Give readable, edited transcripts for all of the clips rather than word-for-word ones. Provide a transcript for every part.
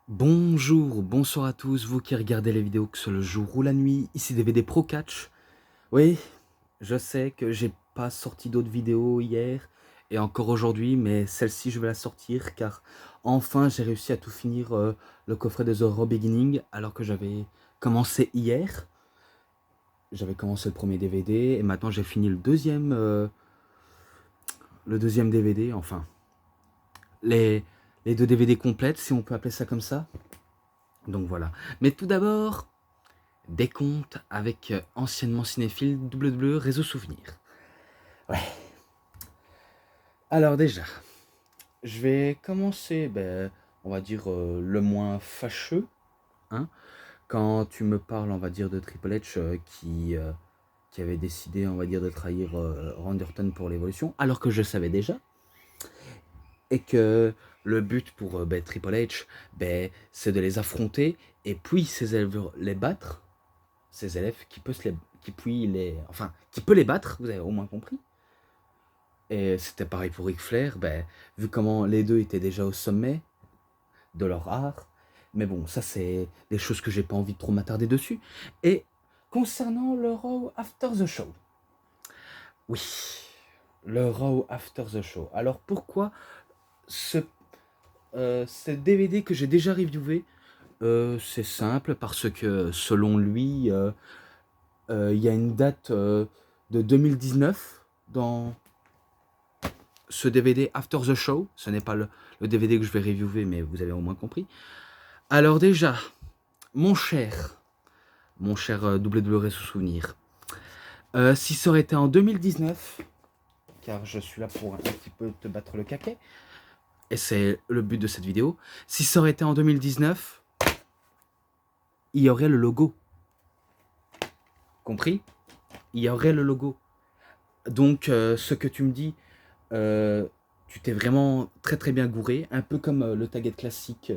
Bonjour, bonsoir à tous, vous qui regardez les vidéos, que ce soit le jour ou la nuit, ici DVD Pro Catch. Oui, je sais que j'ai pas sorti d'autres vidéos hier et encore aujourd'hui, mais celle-ci je vais la sortir car enfin j'ai réussi à tout finir le coffret de The Raw Beginning alors que j'avais commencé hier. J'avais commencé le premier DVD et maintenant j'ai fini le deuxième DVD, enfin les, les deux DVD complètes si on peut appeler ça comme ça. Donc voilà. Mais tout d'abord, décompte avec anciennement cinéphile WWE Réseau Souvenir. Ouais. Alors déjà, je vais commencer, on va dire, le moins fâcheux. Hein, quand tu me parles, on va dire, de Triple H qui avait décidé, on va dire, de trahir Randy Orton pour l'évolution, alors que je savais déjà. Et que le but pour Triple H, c'est de les affronter et puis ses élèves les battre. Ses élèves qui peut qui peut les battre, vous avez au moins compris. Et c'était pareil pour Ric Flair, vu comment les deux étaient déjà au sommet de leur art. Mais bon, ça c'est des choses que j'ai pas envie de trop m'attarder dessus. Et concernant le Raw After the Show, oui, le Raw After the Show. Alors pourquoi ce, ce DVD que j'ai déjà reviewé? C'est simple parce que selon lui, il y a une date de 2019 dans ce DVD After the Show. Ce n'est pas le DVD que je vais reviewer, mais vous avez au moins compris. Alors déjà, mon cher WWE sous souvenir, si ça aurait été en 2019, car je suis là pour un petit peu te battre le caquet, et c'est le but de cette vidéo, si ça aurait été en 2019, il y aurait le logo. Compris? Il y aurait le logo. Donc, ce que tu me dis, tu t'es vraiment très très bien gouré, un peu comme le Target classique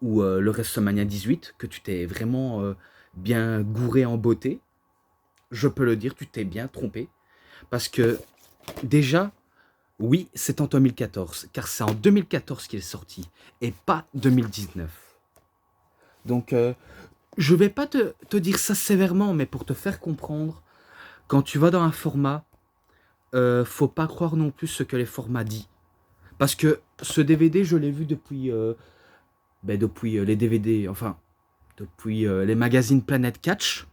ou le WrestleMania 18, que tu t'es vraiment bien gouré en beauté. Je peux le dire, tu t'es bien trompé. Parce que déjà, oui, c'est en 2014, car c'est en 2014 qu'il est sorti, et pas 2019. Donc, je vais pas te dire ça sévèrement, mais pour te faire comprendre, quand tu vas dans un format, faut pas croire non plus ce que les formats disent. Parce que ce DVD, je l'ai vu depuis les DVD, enfin, depuis les magazines Planet Catch.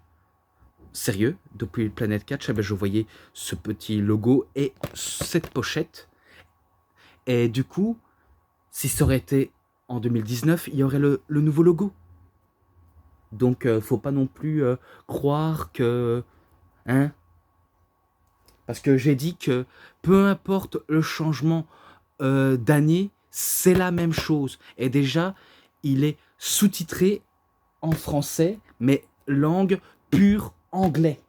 Sérieux, depuis Planet Catch, je voyais ce petit logo et cette pochette. Et du coup, si ça aurait été en 2019, il y aurait le nouveau logo. Donc, faut pas non plus croire que... Hein? Parce que j'ai dit que peu importe le changement d'année, c'est la même chose. Et déjà, il est sous-titré en français, mais langue pure anglais.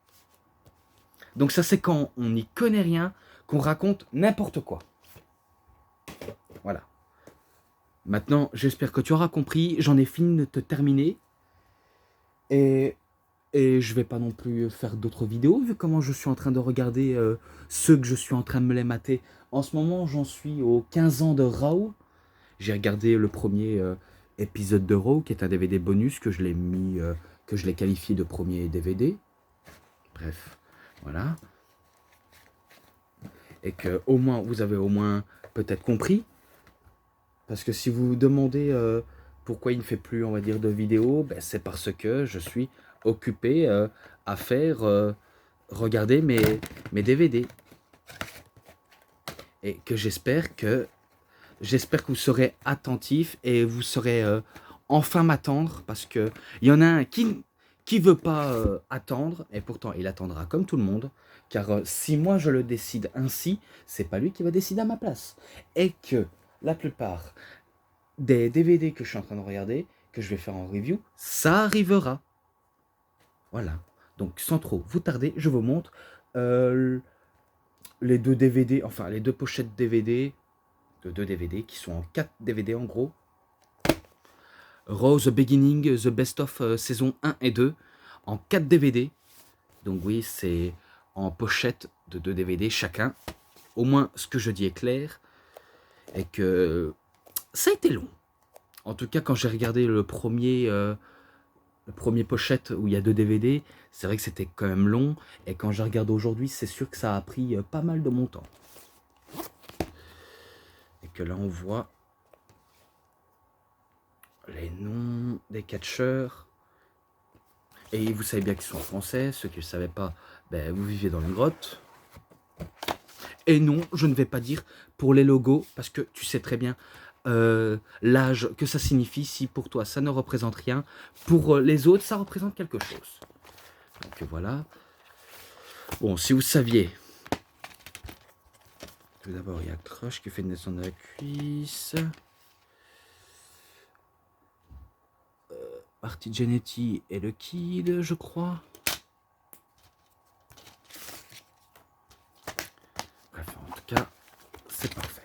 Donc ça, c'est quand on n'y connaît rien, qu'on raconte n'importe quoi. Voilà. Maintenant, j'espère que tu auras compris. J'en ai fini de te terminer. Et, et je vais pas non plus faire d'autres vidéos, vu comment je suis en train de regarder ceux que je suis en train de me les mater. En ce moment, j'en suis aux 15 ans de Raw. J'ai regardé le premier épisode de Raw, qui est un DVD bonus que je l'ai mis, que je l'ai qualifié de premier DVD. Bref, voilà. Et que au moins, vous avez au moins peut-être compris. Parce que si vous vous demandez pourquoi il ne fait plus, on va dire, de vidéos, c'est parce que je suis occupé à faire regarder mes DVD. Et que j'espère que vous serez attentifs et vous saurez enfin m'attendre, parce que il y en a un qui veut pas attendre, et pourtant il attendra comme tout le monde, car si moi je le décide ainsi, c'est pas lui qui va décider à ma place. Et que la plupart des DVD que je suis en train de regarder, que je vais faire en review, ça arrivera. Voilà. Donc sans trop vous tarder, je vous montre les deux DVD, enfin les deux pochettes DVD, de deux DVD qui sont en 4 DVD en gros. Raw The Beginning, The Best of saison 1 et 2 en 4 DVD. Donc oui, c'est en pochette de 2 DVD chacun. Au moins, ce que je dis est clair. Et que ça a été long. En tout cas, quand j'ai regardé le premier pochette où il y a 2 DVD, c'est vrai que c'était quand même long. Et quand je regarde aujourd'hui, c'est sûr que ça a pris pas mal de mon temps. Et que là, on voit les noms des catcheurs. Et vous savez bien qu'ils sont en français. Ceux qui ne savaient pas, ben, vous vivez dans une grotte. Et non, je ne vais pas dire pour les logos, parce que tu sais très bien l'âge que ça signifie. Si pour toi, ça ne représente rien, pour les autres, ça représente quelque chose. Donc voilà. Bon, si vous saviez, tout d'abord, il y a Crush qui fait une descente de la cuisse. Marty Jannetty et le Kid, je crois. Bref, en tout cas, c'est parfait.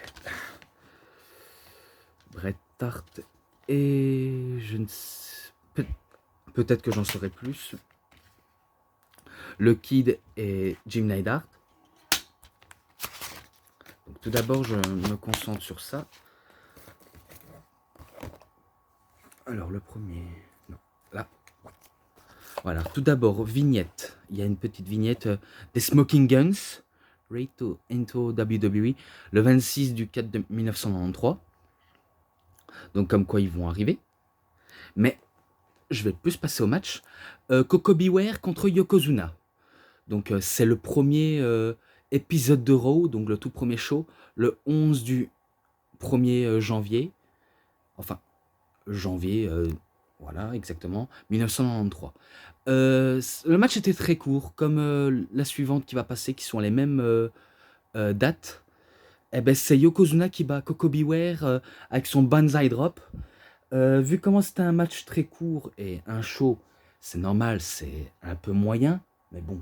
Bret Hart et je ne sais... Peut-être que j'en saurai plus. Le Kid et Jim Neidhart. Donc, tout d'abord, je me concentre sur ça. Alors, le premier... Non, là. Voilà, tout d'abord, vignette. Il y a une petite vignette des Smoking Guns, Raid to Into WWE, le 26 du 4 de 1993. Donc, comme quoi ils vont arriver. Mais je vais plus passer au match. Koko B. Ware contre Yokozuna. Donc, c'est le premier épisode de Raw, donc le tout premier show, le 11 du 1er janvier. Enfin, janvier, voilà, exactement, 1993. Le match était très court, comme la suivante qui va passer, qui sont les mêmes dates. Eh ben, c'est Yokozuna qui bat Koko B. Ware avec son Banzai Drop. Vu comment c'était un match très court et un show, c'est normal, c'est un peu moyen, mais bon,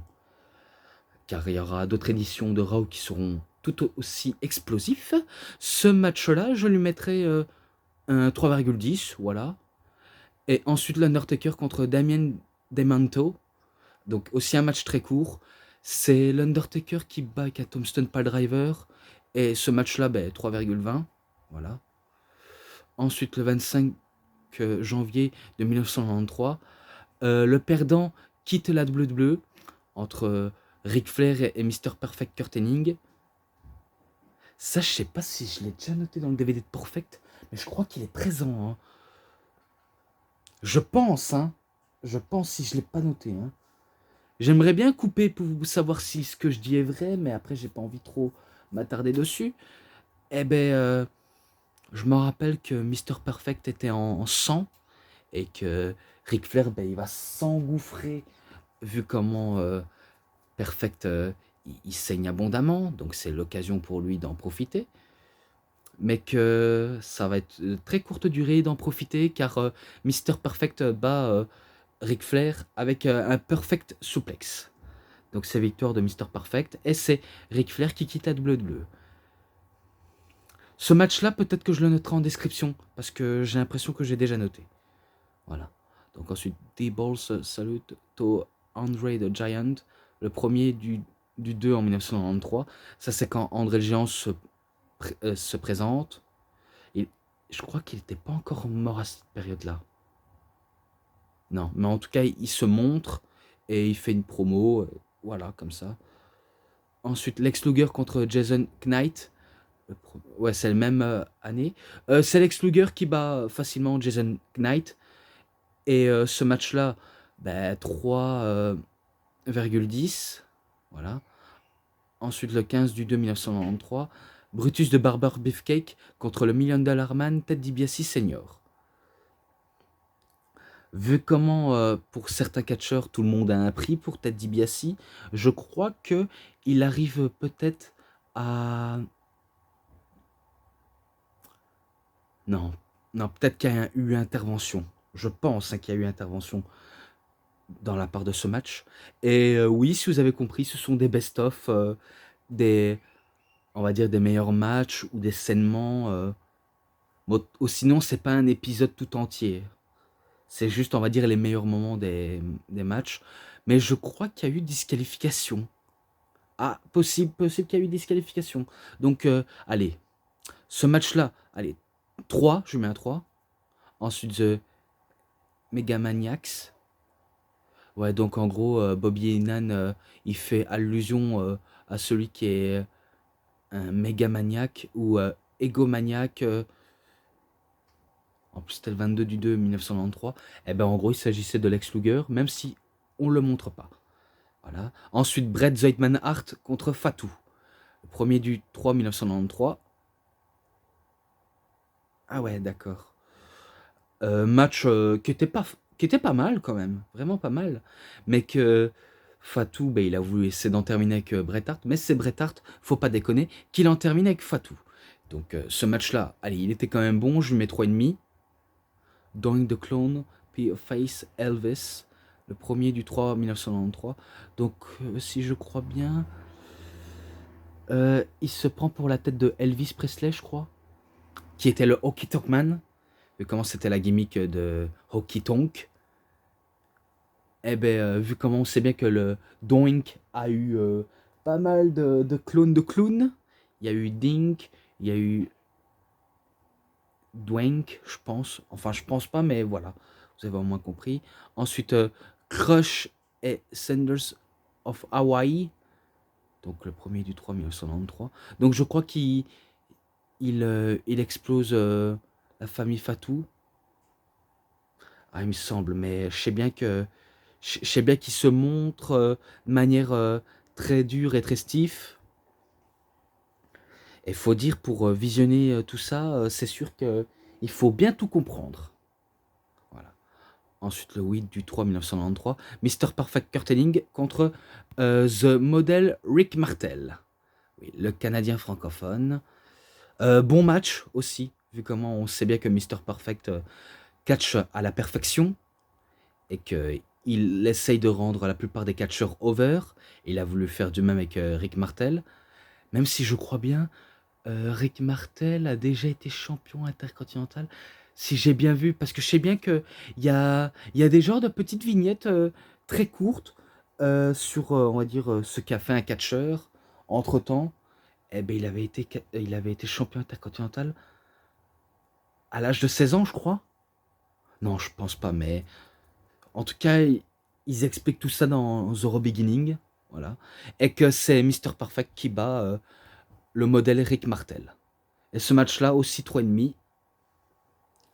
car il y aura d'autres éditions de Raw qui seront tout aussi explosifs. Ce match-là, je lui mettrai un 3,10, voilà. Et ensuite, l'Undertaker contre Damien Demanto. Donc, aussi un match très court. C'est l'Undertaker qui bat à Tombstone Piledriver. Et ce match-là, ben, 3,20. Voilà. Ensuite, le 25 janvier de 1993, le perdant quitte la WWE entre Ric Flair et Mr. Perfect Kurt Hennig. Ça, je sais pas si je l'ai déjà noté dans le DVD de Perfect, mais je crois qu'il est présent. Hein. Je pense, hein. Je pense si je l'ai pas noté. Hein. J'aimerais bien couper pour savoir si ce que je dis est vrai, mais après, j'ai pas envie trop m'attarder dessus. Eh ben, je me rappelle que Mr. Perfect était en sang et que Ric Flair, ben, il va s'engouffrer vu comment Perfect il saigne abondamment, donc c'est l'occasion pour lui d'en profiter. Mais que ça va être très courte durée d'en profiter car Mr. Perfect bat Ric Flair avec un Perfect Suplex. Donc c'est victoire de Mr. Perfect et c'est Ric Flair qui quitte la WWE. Ce match-là, peut-être que je le noterai en description parce que j'ai l'impression que j'ai déjà noté. Voilà. Donc ensuite, D-Balls Salute to Andre the Giant, le premier du 2 en 1993. Ça, c'est quand André le Géant se présente. Et je crois qu'il n'était pas encore mort à cette période-là. Non, mais en tout cas, il se montre et il fait une promo. Voilà, comme ça. Ensuite, Lex Luger contre Jason Knight. Ouais, c'est la même année. C'est Lex Luger qui bat facilement Jason Knight. Et ce match-là, ben, 3,10. Voilà. Ensuite, le 15 du 2 1993, Brutus de Barber Beefcake contre le Million Dollar Man Ted DiBiase Senior. Vu comment, pour certains catcheurs, tout le monde a un prix pour Ted DiBiase, je crois que il arrive peut-être à... Non, non, peut-être qu'il y a eu intervention. Je pense qu'il y a eu intervention dans la part de ce match. Et oui, si vous avez compris, ce sont des best-of, on va dire des meilleurs matchs ou des sainements. Ou sinon, c'est pas un épisode tout entier. C'est juste, on va dire, les meilleurs moments des matchs. Mais je crois qu'il y a eu disqualification. Ah, possible qu'il y a eu disqualification. Donc, allez, ce match-là, allez, 3, je lui mets un 3. Ensuite, The Megamaniacs. Ouais, donc en gros, Bobby Heenan, il fait allusion à celui qui est un mégamaniaque ou égomaniaque. En plus, c'était le 22 du 2 1993. Et ben en gros, il s'agissait de Lex Luger, même si on le montre pas. Voilà. Ensuite, Bret Zeitman Hart contre Fatou. Le premier du 3 1993. Ah ouais, d'accord. Match qui était pas mal quand même, vraiment pas mal. Mais que Fatou, ben, il a voulu essayer d'en terminer avec Bret Hart, mais c'est Bret Hart, faut pas déconner, qu'il en termine avec Fatou. Donc ce match-là, allez, il était quand même bon, je lui mets 3,5. Doing the Clone, P Face Elvis, le premier du 3 1993. Donc si je crois bien, il se prend pour la tête de Elvis Presley, je crois, qui était le Honky Tonk Man. Vu comment c'était la gimmick de Honky Tonk. Eh ben, vu comment on sait bien que le Doink a eu pas mal de clones de clowns. Il y a eu Dink, il y a eu Dwank, je pense. Enfin, je pense pas, mais voilà. Vous avez au moins compris. Ensuite, Crush et Sanders of Hawaii. Donc, le premier du 3 1993. Donc, je crois il explose la famille Fatou. Ah, il me semble, mais je sais bien qu'il se montre de manière très dure et très stiff. Et faut dire, pour visionner tout ça, c'est sûr qu'il faut bien tout comprendre. Voilà. Ensuite, le 8 du 3 1993, Mr. Perfect Kurt Hennig contre The Model Rick Martel. Oui, le Canadien francophone. Bon match aussi, vu comment on sait bien que Mr. Perfect catch à la perfection. Et qu'il essaye de rendre la plupart des catcheurs over. Il a voulu faire du même avec Rick Martel. Même si je crois bien, Rick Martel a déjà été champion intercontinental. Si j'ai bien vu, parce que je sais bien qu'il y a des genres de petites vignettes très courtes sur, on va dire, ce qu'a fait un catcheur entre-temps. Eh ben, il avait été champion intercontinental à l'âge de 16 ans, je crois. Non, je pense pas, mais en tout cas, ils expliquent tout ça dans The Raw Beginning, voilà, et que c'est Mr. Perfect qui bat le modèle Rick Martel. Et ce match-là, aussi 3,5.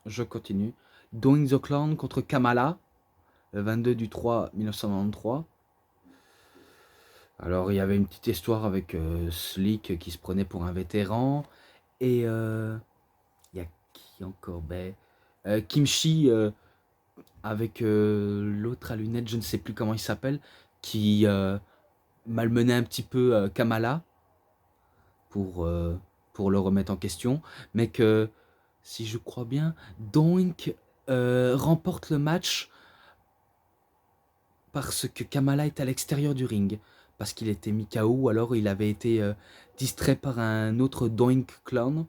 Je continue. Doing the Clown contre Kamala, le 22 du 3 1993. Alors, il y avait une petite histoire avec Slick qui se prenait pour un vétéran. Et il y a qui encore ben, Kimchi avec l'autre à lunettes, je ne sais plus comment il s'appelle, qui malmenait un petit peu Kamala pour, euh, pour le remettre en question, mais que, si je crois bien, Doink remporte le match parce que Kamala est à l'extérieur du ring, parce qu'il était mis KO, ou alors il avait été distrait par un autre Doink clown,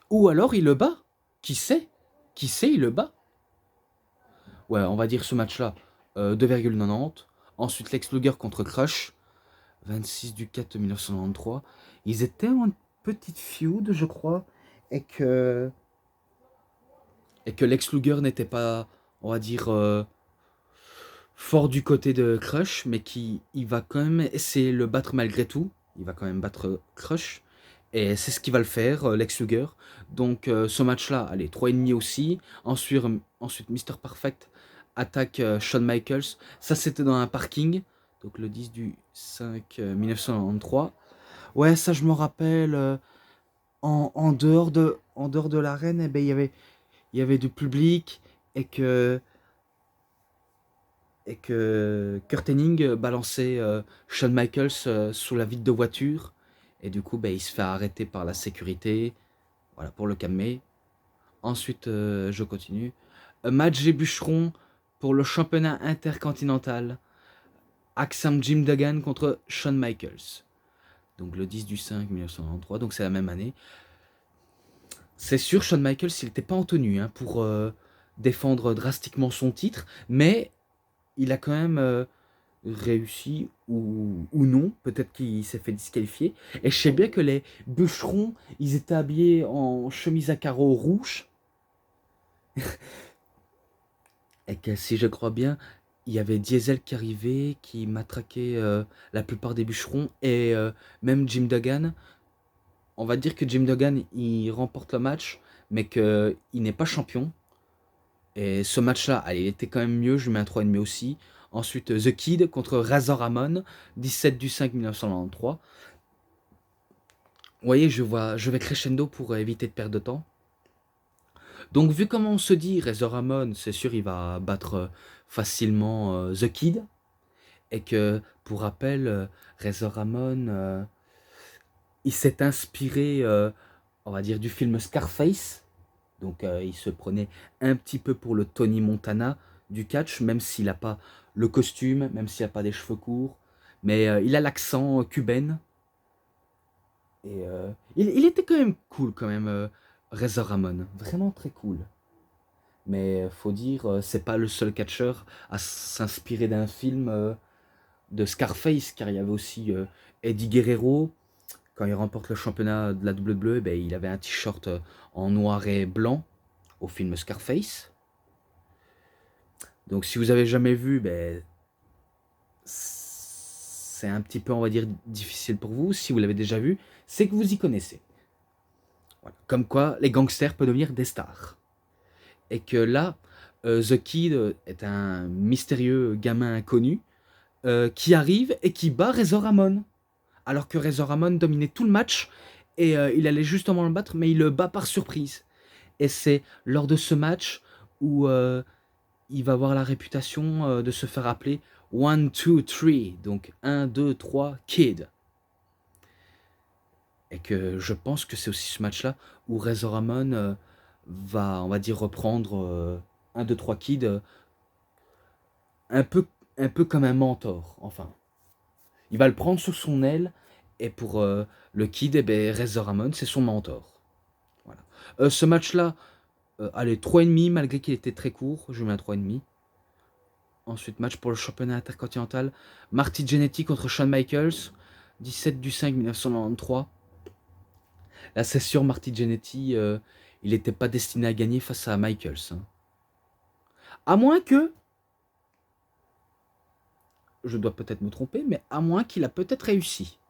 ou alors il le bat, qui sait, il le bat. Ouais, on va dire ce match-là, 2,90. Ensuite, Lex Luger contre Crush, 26 du 4 1993. Ils étaient en petite feud, je crois, et que Lex Luger n'était pas, on va dire, fort du côté de Crush, mais qui il va quand même essayer de le battre malgré tout. Il va quand même battre Crush. Et c'est ce qu'il va le faire, Lex Luger. Donc ce match-là, allez, 3,5 aussi. Ensuite Mr. Perfect attaque Shawn Michaels. Ça, c'était dans un parking. Donc le 10 du 5 1993. Ouais, ça, je me rappelle. En dehors de l'arène, eh ben, il y avait du public et Kurt Hennig balançait Shawn Michaels sous la vitre de voiture. Et du coup, ben, il se fait arrêter par la sécurité. Voilà, pour le calmer. Ensuite, je continue. Match et Bûcheron pour le championnat intercontinental. Axam Jim Duggan contre Shawn Michaels. Donc le 10 du 5 1993, donc c'est la même année. C'est sûr, Shawn Michaels, il n'était pas en tenue hein, pour défendre drastiquement son titre, mais il a quand même réussi ou non. Peut-être qu'il s'est fait disqualifier. Et je sais bien que les bûcherons, ils étaient habillés en chemise à carreaux rouge. Et que si je crois bien, il y avait Diesel qui arrivait, qui matraquait la plupart des bûcherons, et même Jim Duggan. On va dire que Jim Duggan, il remporte le match, mais qu'il n'est pas champion. Et ce match-là, allez, il était quand même mieux, je lui mets un 3,5 aussi. Ensuite, The Kid contre Razor Ramon, 17 du 5 1993. Vous voyez, je vais crescendo pour éviter de perdre de temps. Donc, vu comment on se dit, Razor Ramon, c'est sûr, il va battre facilement The Kid. Et que, pour rappel, Razor Ramon, il s'est inspiré, on va dire, du film Scarface. Donc, il se prenait un petit peu pour le Tony Montana du catch, même s'il n'a pas le costume, même s'il n'a pas des cheveux courts. Mais il a l'accent cubain. Et il était quand même cool, quand même, Razor Ramon. Vraiment très cool. Mais faut dire, c'est pas le seul catcheur à s'inspirer d'un film de Scarface, car il y avait aussi Eddie Guerrero. Quand il remporte le championnat de la WWE, ben, il avait un t-shirt en noir et blanc au film Scarface. Donc si vous avez jamais vu, ben, c'est un petit peu, on va dire, difficile pour vous. Si vous l'avez déjà vu, c'est que vous y connaissez. Voilà. Comme quoi, les gangsters peuvent devenir des stars. Et que là, The Kid est un mystérieux gamin inconnu qui arrive et qui bat Razor Ramon. Alors que Razor Ramon dominait tout le match et il allait justement le battre, mais il le bat par surprise. Et c'est lors de ce match où il va avoir la réputation de se faire appeler 1, 2, 3, donc 1, 2, 3, Kid. Et que je pense que c'est aussi ce match-là où Razor Ramon va, on va dire, reprendre 1, 2, 3 Kid un peu, un peu comme un mentor, enfin. Il va le prendre sous son aile, et pour le Kid, eh ben, Razor Ramon, c'est son mentor. Voilà. Ce match-là, allez, 3,5, malgré qu'il était très court, je mets un 3,5. Ensuite, match pour le championnat intercontinental. Marty Jannetty contre Shawn Michaels, 17 du 5 1993. Là, c'est sûr, Marty Jannetty, il n'était pas destiné à gagner face à Michaels. Hein. À moins que, je dois peut-être me tromper, mais à moins qu'il a peut-être réussi.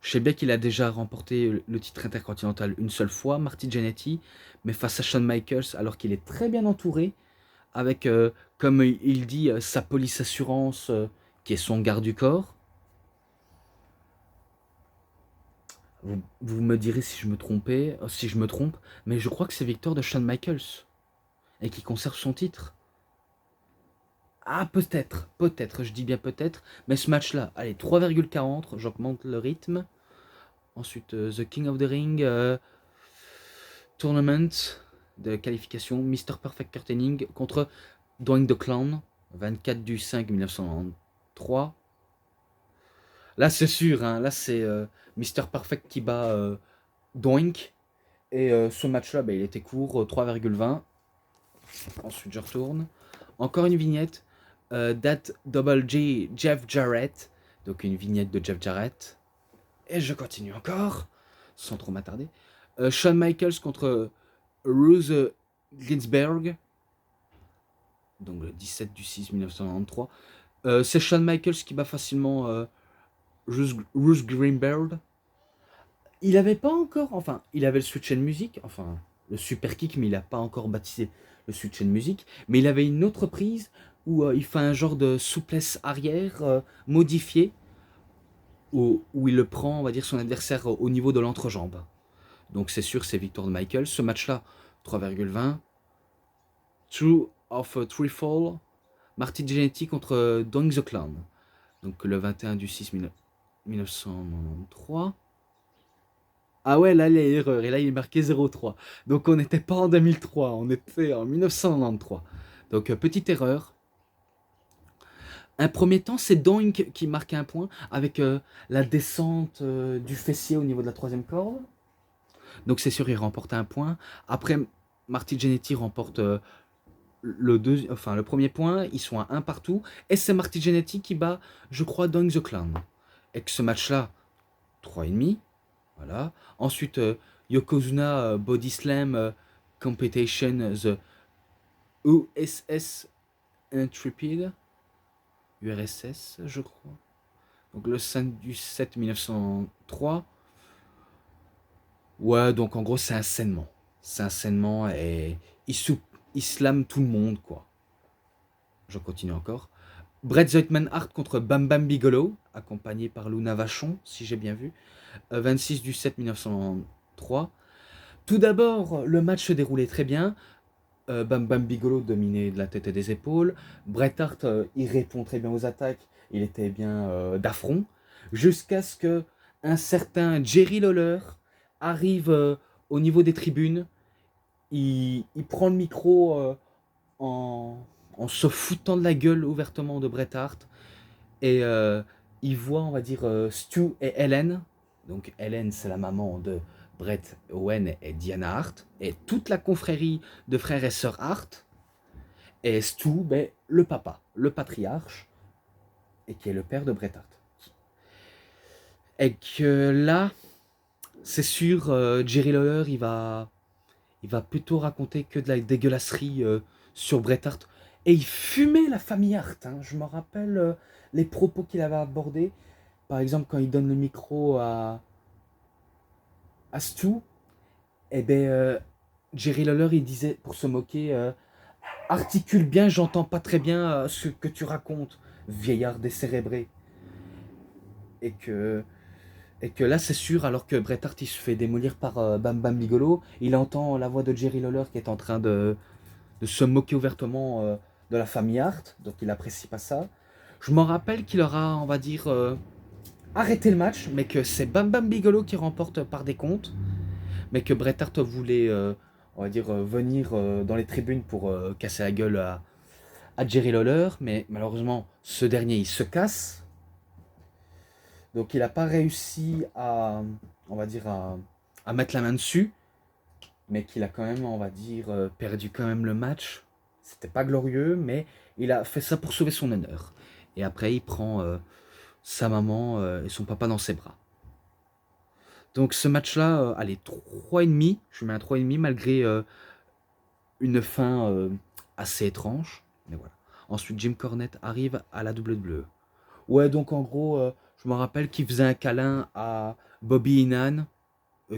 Je sais bien qu'il a déjà remporté le titre intercontinental une seule fois, Marty Jannetty, mais face à Shawn Michaels, alors qu'il est très bien entouré, avec, comme il dit, sa police assurance, qui est son garde du corps. Vous me direz si je me trompais, si je me trompe, mais je crois que c'est victoire de Shawn Michaels et qui conserve son titre. Ah, peut-être, je dis bien peut-être, mais ce match-là, allez, 3,40, j'augmente le rythme. Ensuite, The King of the Ring Tournament de qualification, Mr. Perfect Curtaining contre Dwayne the Clown, 24 du 5 1993. Là, c'est sûr, hein, là, c'est Mr. Perfect qui bat Doink. Et ce match-là, bah, il était court, 3,20. Ensuite, je retourne. Encore une vignette. That Double G, Jeff Jarrett. Donc, une vignette de Jeff Jarrett. Et je continue encore, sans trop m'attarder. Shawn Michaels contre Ruth Ginsberg. Donc, le 17 du 6 1993. C'est Shawn Michaels qui bat facilement Ruth Greenberg. Il avait pas encore, enfin, il avait le switch and music, enfin, le super kick, mais il n'a pas encore baptisé le switch and music. Mais il avait une autre prise où il fait un genre de souplesse arrière modifié, où il le prend, on va dire, son adversaire au niveau de l'entrejambe. Donc c'est sûr, c'est victoire de Michael. Ce match-là, 3,20. True of a Three Fall, Marty Jannetty contre Doink the Clown. Donc le 21 du 6 1993. Ah ouais, là, il y a erreur. Et là, il est marqué 0,3. Donc, on n'était pas en 2003, on était en 1993. Donc, petite erreur. Un premier temps, c'est Doink qui marque un point avec la descente du fessier au niveau de la troisième corde. Donc, c'est sûr, il remporte un point. Après, Marty Jannetty remporte le premier point. Ils sont à 1 partout. Et c'est Marty Jannetty qui bat, je crois, Doink the Clown. Et que ce match-là, 3,5. Voilà. Ensuite, Yokozuna Body Slam Competition, the USS Intrepid, URSS, je crois. Donc le 5 du 7 1903. Ouais, donc en gros, c'est un saignement. C'est un saignement et il slame tout le monde, quoi. Je continue encore. Bret the Hitman Hart contre Bam Bam Bigelow, accompagné par Luna Vachon, si j'ai bien vu. 26 du 7 1903. Tout d'abord, le match se déroulait très bien. Bam Bam Bigelow dominait de la tête et des épaules. Bret Hart, il répond très bien aux attaques. Il était bien d'affront. Jusqu'à ce que un certain Jerry Lawler arrive au niveau des tribunes. Il prend le micro en se foutant de la gueule ouvertement de Bret Hart. Et il voit, on va dire, Stu et Helen. Donc Helen, c'est la maman de Bret Owen et Diana Hart. Et toute la confrérie de frères et sœurs Hart. Et Stu, ben, le papa, le patriarche, et qui est le père de Bret Hart. Et que là, c'est sûr, Jerry Lawler, il va plutôt raconter que de la dégueulasserie sur Bret Hart. Et il fumait la famille Hart. Hein. Je me rappelle les propos qu'il avait abordés. Par exemple, quand il donne le micro à Stu, eh ben, Jerry Lawler, il disait, pour se moquer, articule bien, j'entends pas très bien ce que tu racontes, vieillard décérébré. Et que là, c'est sûr, alors que Bret Hart il se fait démolir par Bam Bam Bigelow, il entend la voix de Jerry Lawler qui est en train de se moquer ouvertement de la famille Hart, donc il apprécie pas ça. Je m'en rappelle qu'il aura, on va dire, arrêté le match, mais que c'est Bam Bam Bigelow qui remporte par décompte, mais que Bret Hart voulait, on va dire, venir dans les tribunes pour casser la gueule à Jerry Lawler, mais malheureusement, ce dernier, il se casse. Donc il n'a pas réussi à, on va dire, à mettre la main dessus, mais qu'il a quand même, on va dire, perdu quand même le match. C'était pas glorieux, mais il a fait ça pour sauver son honneur. Et après, il prend sa maman et son papa dans ses bras. Donc ce match-là, allez, 3,5. Je mets un 3,5 malgré une fin assez étrange. Mais voilà. Ensuite, Jim Cornette arrive à la WWE. Ouais, donc en gros, je me rappelle qu'il faisait un câlin à Bobby Heenan,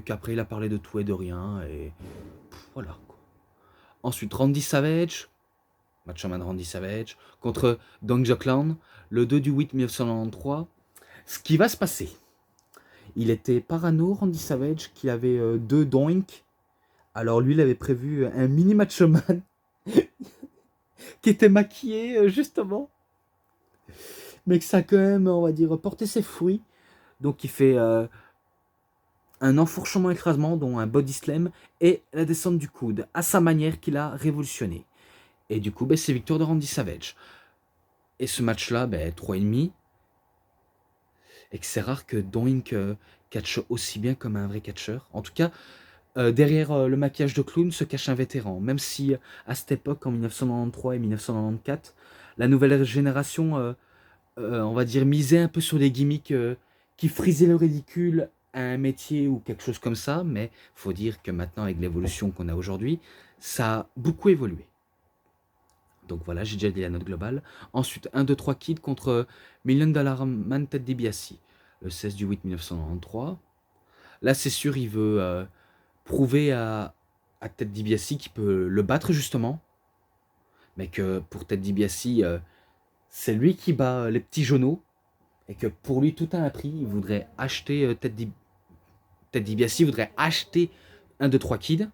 qu'après il a parlé de tout et de rien, et voilà. Quoi. Ensuite, Randy Savage, Macho Man Randy Savage, contre Don Jockland, le 2 du 8 1993. Ce qui va se passer, il était parano, Randy Savage, qu'il avait deux doink. Alors lui, il avait prévu un mini Macho Man qui était maquillé, justement. Mais que ça a quand même, on va dire, porté ses fruits. Donc il fait un enfourchement écrasement, dont un body slam, et la descente du coude, à sa manière qu'il a révolutionné. Et du coup, c'est victoire de Randy Savage. Et ce match-là, 3,5. Et que c'est rare que Doink catche aussi bien comme un vrai catcheur. En tout cas, derrière le maquillage de clown se cache un vétéran. Même si, à cette époque, en 1993 et 1994, la nouvelle génération, on va dire, misait un peu sur des gimmicks qui frisaient le ridicule à un métier ou quelque chose comme ça. Mais il faut dire que maintenant, avec l'évolution qu'on a aujourd'hui, ça a beaucoup évolué. Donc voilà, j'ai déjà dit la note globale. Ensuite, 1, 2, 3 Kid contre Million Dollar Man Ted DiBiase, le 16 du 8 1993. Là, c'est sûr, il veut prouver à Ted DiBiase qu'il peut le battre, justement. Mais que pour Ted DiBiase, c'est lui qui bat les petits genoux. Et que pour lui, tout a un prix. Il voudrait acheter Ted DiBiase, voudrait acheter 1, 2, 3 Kid.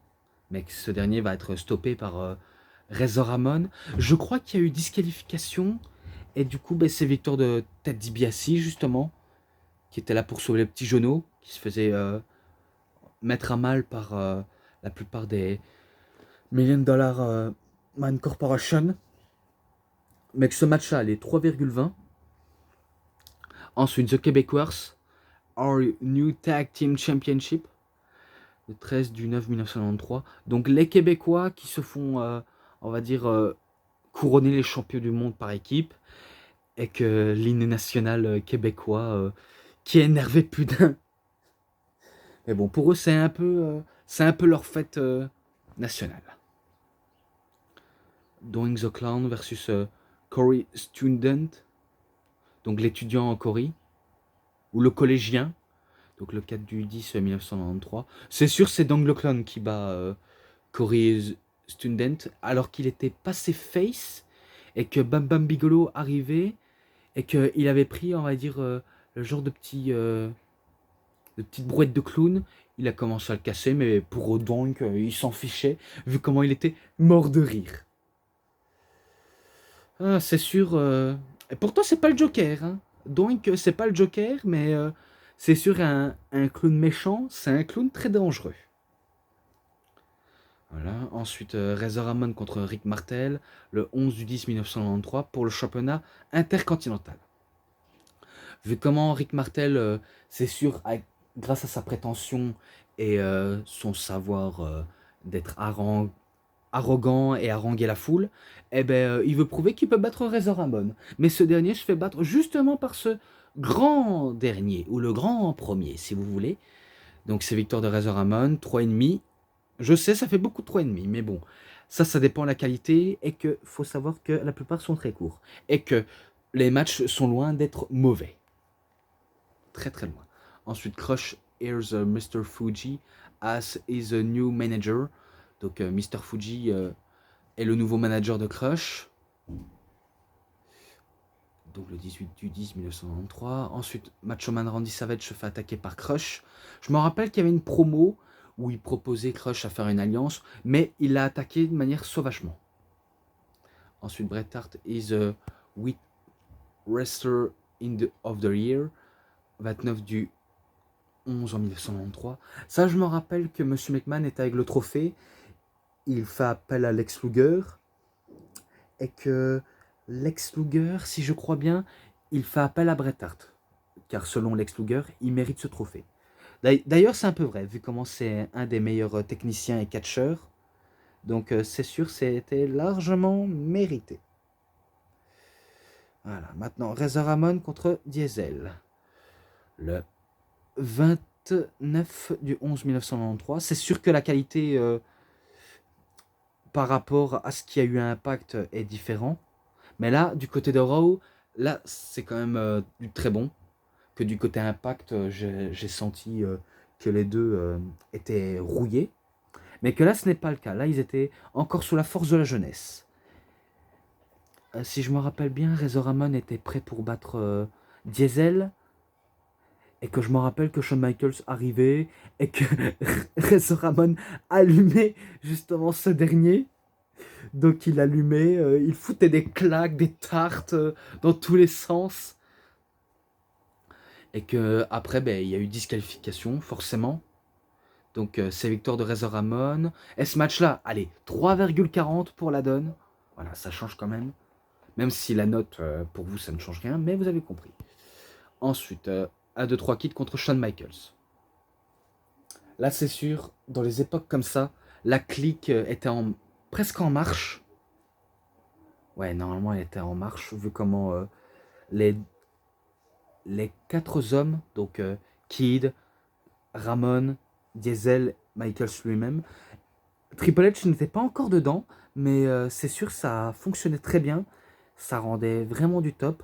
Mais que ce dernier va être stoppé par Razor Ramon. Je crois qu'il y a eu disqualification. Et du coup, c'est victoire de Ted DiBiase, justement. Qui était là pour sauver les petits genoux. Qui se faisait mettre à mal par la plupart des Million Dollar Man Corporation. Mais que ce match-là, les 3,20. Ensuite, The Québécois, Our New Tag Team Championship, le 13 du 9 1993. Donc les Québécois qui se font, on va dire, couronner les champions du monde par équipe. Et que l'hymne national québécois qui est énervé plus d'un. Mais bon, pour eux, c'est un peu leur fête national. Doing the Clown versus Corey Student, donc l'étudiant en Corey, ou le collégien, donc le 4 du 10 1993. C'est sûr, c'est Doing the Clown qui bat Corey Student, alors qu'il était passé face, et que Bam Bam Bigelow arrivait, et qu'il avait pris, on va dire, le genre de petite brouette de clown. Il a commencé à le casser, mais pour Doink, il s'en fichait, vu comment il était mort de rire. Ah, c'est sûr. Et pourtant, c'est pas le Joker. Hein. Doink, c'est pas le Joker, mais c'est sûr, un clown méchant, c'est un clown très dangereux. Voilà. Ensuite, Razor Ramon contre Rick Martel, le 11 du 10 1993, pour le championnat intercontinental. Vu comment Rick Martel, c'est sûr, grâce à sa prétention et son savoir d'être arrogant et haranguer la foule, eh ben, il veut prouver qu'il peut battre Razor Ramon. Mais ce dernier se fait battre justement par ce grand dernier, ou le grand premier, si vous voulez. Donc c'est victoire de Razor Ramon, 3,5. Je sais, ça fait beaucoup de 3,5, mais bon, ça dépend de la qualité, et que faut savoir que la plupart sont très courts, et que les matchs sont loin d'être mauvais. Très très loin. Ensuite, Crush here's Mr. Fuji as is a new manager. Donc Mr. Fuji est le nouveau manager de Crush. Donc le 18 du 10 1993. Ensuite, Macho Man Randy Savage se fait attaquer par Crush. Je me rappelle qu'il y avait une promo où il proposait Crush à faire une alliance, mais il l'a attaqué de manière sauvagement. Ensuite, Bret Hart is a weak wrestler of the year. 29 du 11 en 1993. Ça, je me rappelle que M. McMahon est avec le trophée. Il fait appel à Lex Luger. Et que Lex Luger, si je crois bien, il fait appel à Bret Hart. Car selon Lex Luger, il mérite ce trophée. D'ailleurs, c'est un peu vrai, vu comment c'est un des meilleurs techniciens et catcheurs. Donc, c'est sûr, c'était largement mérité. Voilà, maintenant, Razor Ramon contre Diesel. Le 29 du 11 1993. C'est sûr que la qualité par rapport à ce qui a eu un impact est différent. Mais là, du côté de Raw, là, c'est quand même du très bon. Que du côté impact, j'ai senti que les deux étaient rouillés. Mais que là, ce n'est pas le cas. Là, ils étaient encore sous la force de la jeunesse. Si je me rappelle bien, Razor Ramon était prêt pour battre Diesel. Et que je me rappelle que Shawn Michaels arrivait et que Razor Ramon allumait justement ce dernier. Donc il allumait, il foutait des claques, des tartes dans tous les sens. Et que après, ben, il y a eu disqualification, forcément. Donc c'est victoire de Razor Ramon. Et ce match-là, allez, 3,40 pour la donne. Voilà, ça change quand même. Même si la note, pour vous, ça ne change rien, mais vous avez compris. Ensuite, 1, 2, 3 kits contre Shawn Michaels. Là, c'est sûr, dans les époques comme ça, la clique était presque en marche. Ouais, normalement, elle était en marche, vu comment les 4 hommes, donc Kid, Ramon, Diesel, Michaels lui-même, Triple H n'était pas encore dedans, mais c'est sûr, ça fonctionnait très bien. Ça rendait vraiment du top.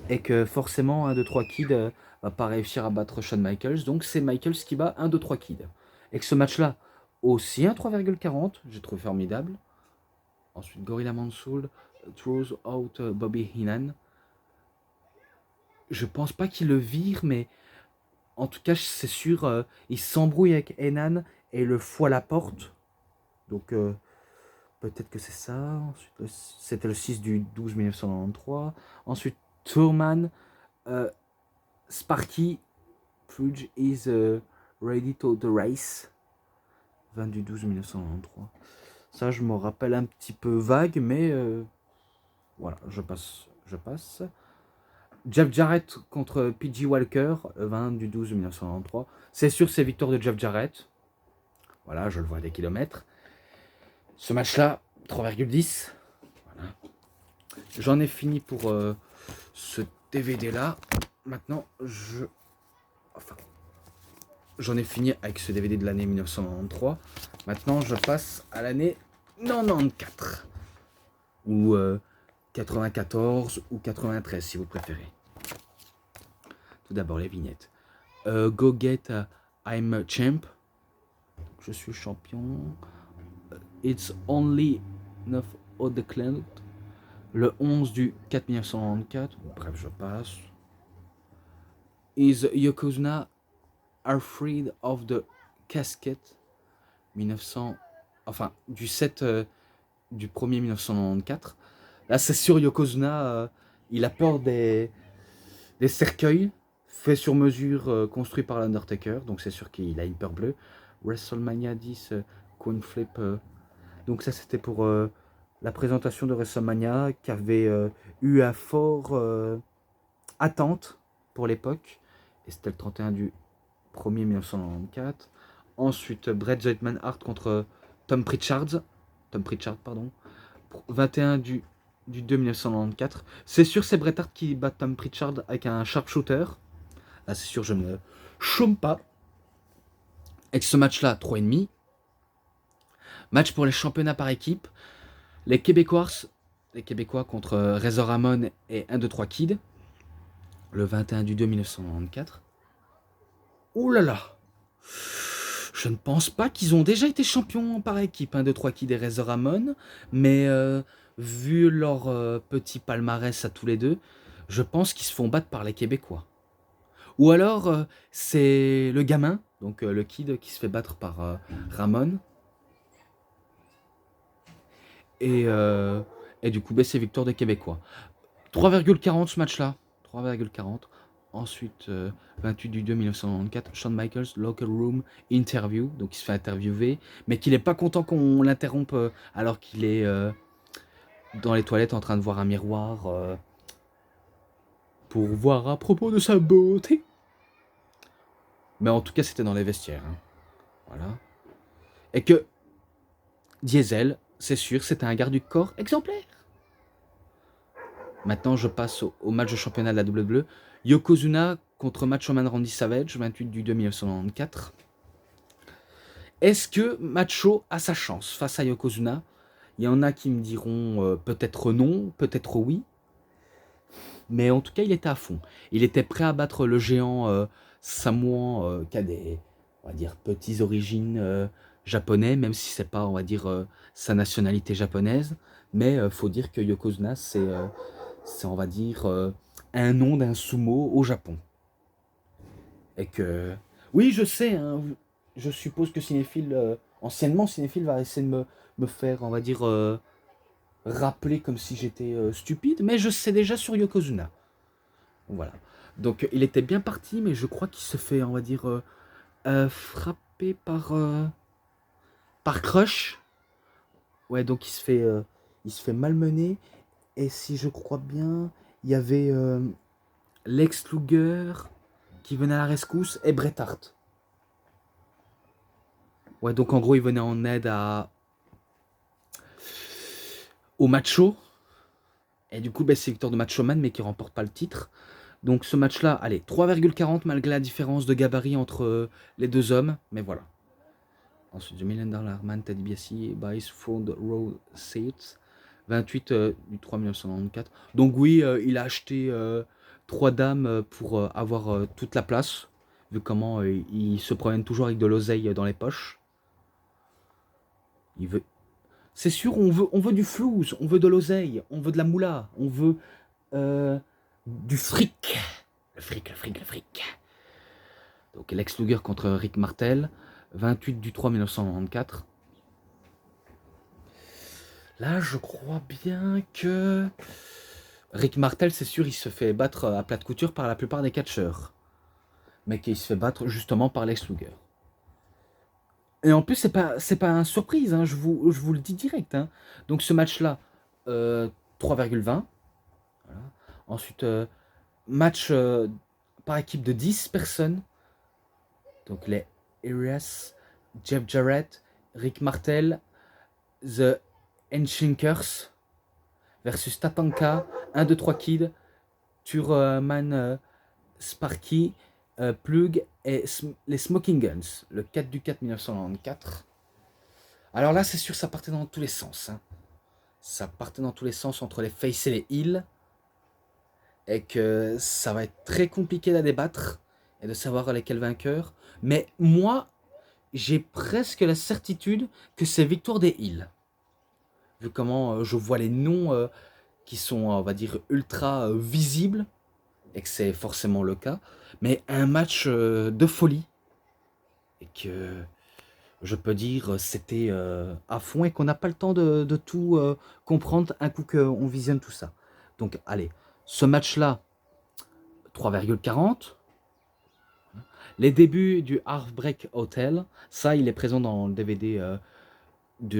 Et que forcément, 1, 2, 3 Kid va pas réussir à battre Shawn Michaels. Donc c'est Michaels qui bat 1, 2, 3 Kid. Et que ce match-là, aussi un 3,40, j'ai trouvé formidable. Ensuite, Gorilla Monsoon throws out Bobby Heenan. Je pense pas qu'il le vire, mais en tout cas, c'est sûr, il s'embrouille avec Heenan et le fout à la porte. Donc, peut-être que c'est ça. Ensuite, c'était le 6 du 12 1993. Ensuite, Turman, Sparky, Pudge is ready to the race. 20 du 12 1993. Ça, je me rappelle un petit peu vague, mais voilà, je passe. Jeff Jarrett contre PG Walker, 20 du 12 1993. C'est sûr, c'est victoire de Jeff Jarrett. Voilà, je le vois à des kilomètres. Ce match-là, 3,10. Voilà. J'en ai fini pour ce DVD-là. Maintenant, j'en ai fini avec ce DVD de l'année 1993. Maintenant, je passe à l'année 94. Ou 94 ou 93, si vous préférez. Tout d'abord, les vignettes. Go Get I'm a Champ. Je suis champion. It's Only 9 of the Clan. Le 11 du 4 1994. Bref, je passe. Is Yokozuna Afraid of the Casket 1900. Enfin, du 7 du 1er 1994. Là, c'est sûr, Yokozuna, il a peur des cercueils faits sur mesure, construits par l'Undertaker. Donc, c'est sûr qu'il a une peur bleue. WrestleMania 10, Coin Flip. Donc, ça, c'était pour la présentation de WrestleMania qui avait eu un fort attente pour l'époque. Et c'était le 31 du 1er 1994. Ensuite, Bret the Hitman Hart contre Tom Pritchard, pardon. 21 du 2 1994. C'est sûr, c'est Bret Hart qui bat Tom Pritchard avec un sharpshooter. Là, c'est sûr, je ne chôme pas. Avec ce match-là, 3,5. Match pour les championnats par équipe. Les Québécois contre Razor Ramon et 1, 2, 3 Kid. Le 21 du 2 1994. Ouh là là! Je ne pense pas qu'ils ont déjà été champions par équipe, 1, 2, 3 Kid et Razor Ramon. Mais vu leur petit palmarès à tous les deux, je pense qu'ils se font battre par les Québécois. Ou alors, c'est le gamin, donc le Kid, qui se fait battre par Ramon. Et du coup, c'est victoire des Québécois. 3,40 ce match-là. 3,40. Ensuite, 28 du 2 1994, Shawn Michaels, Locker Room Interview. Donc il se fait interviewer, mais qu'il n'est pas content qu'on l'interrompe alors qu'il est dans les toilettes en train de voir un miroir pour voir à propos de sa beauté. Mais en tout cas, c'était dans les vestiaires. Hein. Voilà. Et que Diesel, c'est sûr, c'était un garde du corps exemplaire. Maintenant, je passe au match de championnat de la WWE. Yokozuna contre Macho Man Randy Savage, 28 du 2 1994. Est-ce que Macho a sa chance face à Yokozuna? Il y en a qui me diront peut-être non, peut-être oui. Mais en tout cas, il était à fond. Il était prêt à battre le géant samoan qui a des, on va dire, petites origines japonais, même si c'est pas, on va dire, sa nationalité japonaise. Mais faut dire que Yokozuna, c'est on va dire, un nom d'un sumo au Japon. Et que... Oui, je sais, hein, je suppose que Cinéphile, anciennement Cinéphile, va essayer de me faire, on va dire, rappeler comme si j'étais stupide, mais je sais déjà sur Yokozuna. Voilà. Donc, il était bien parti, mais je crois qu'il se fait, on va dire, frapper par Crush. Ouais, donc il se fait malmener. Et si je crois bien, il y avait Lex Luger qui venait à la rescousse et Bret Hart. Ouais, donc en gros, il venait en aide au Macho. Et du coup, c'est victoire de Macho Man, mais qui remporte pas le titre. Donc ce match-là, allez, 3,40 malgré la différence de gabarit entre les deux hommes. Mais voilà. Ensuite, The $1 Million Man, Ted DiBiase, Bice, Front Row Seats. 28 du 3 1994. Donc oui, il a acheté 3 dames pour avoir toute la place. Vu comment il se promène toujours avec de l'oseille dans les poches. Il veut... C'est sûr, on veut du flouze, on veut de l'oseille, on veut de la moula, on veut du fric. Le fric. Donc Lex Luger contre Rick Martel, 28 du 3 1994. Là, je crois bien que Rick Martel, c'est sûr, il se fait battre à plat de couture par la plupart des catcheurs. Mais qu'il se fait battre justement par Lex Luger. Et en plus, c'est pas une surprise, hein, je vous le dis direct. Hein. Donc ce match-là, 3,20. Voilà. Ensuite, match par équipe de 10 personnes. Donc les Arias, Jeff Jarrett, Rick Martel, The Enchantkers versus Tatanka, 1, 2, 3 Kid, Turman Sparky Plug et les Smoking Guns, le 4 du 4 1994. Alors là, c'est sûr, ça partait dans tous les sens. Hein. Ça partait dans tous les sens entre les face et les heels. Et que ça va être très compliqué à débattre et de savoir lesquels vainqueurs. Mais moi, j'ai presque la certitude que c'est victoire des heels. Vu comment je vois les noms qui sont, on va dire, ultra visibles, et que c'est forcément le cas. Mais un match de folie. Et que je peux dire c'était à fond et qu'on n'a pas le temps de tout comprendre un coup qu'on visionne tout ça. Donc allez, ce match-là, 3,40. Les débuts du Heartbreak Hotel, ça il est présent dans le DVD de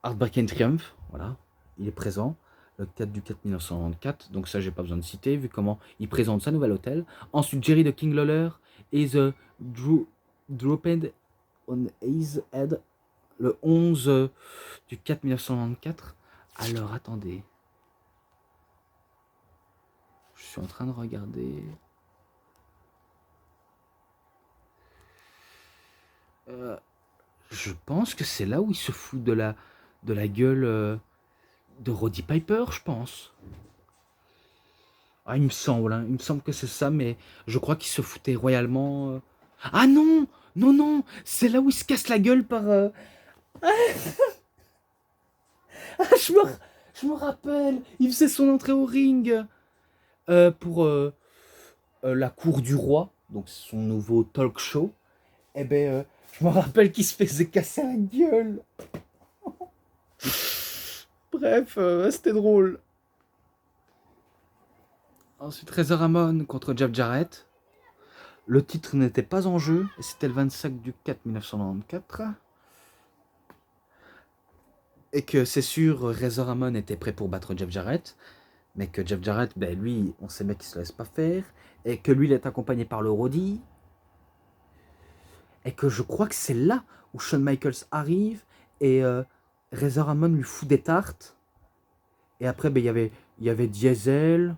Heartbreak and Triumph, voilà, il est présent. Le 4 du 4 1994, donc ça j'ai pas besoin de citer, vu comment il présente sa nouvelle hôtel. Ensuite, Jerry de King Lawler et The Dropped on His Head, le 11 du 4 1994. Alors attendez, je suis en train de regarder. Je pense que c'est là où il se fout de la gueule de Roddy Piper, je pense. Ah, il me semble, hein, il me semble que c'est ça, mais je crois qu'il se foutait royalement. Ah non, non, non, c'est là où il se casse la gueule par. Ah, je me rappelle, il faisait son entrée au ring pour la cour du roi, donc son nouveau talk show. Eh ben, je me rappelle qu'il se faisait casser la gueule. Bref, c'était drôle. Ensuite, Razor Ramon contre Jeff Jarrett. Le titre n'était pas en jeu, et c'était le 25 du 4 1994. Et que c'est sûr, Razor Ramon était prêt pour battre Jeff Jarrett. Mais que Jeff Jarrett, ben lui, on sait bien qu'il se laisse pas faire. Et que lui, il est accompagné par le Roddy. Et que je crois que c'est là où Shawn Michaels arrive. Et Razor Ramon lui fout des tartes. Et après, ben, il y avait Diesel,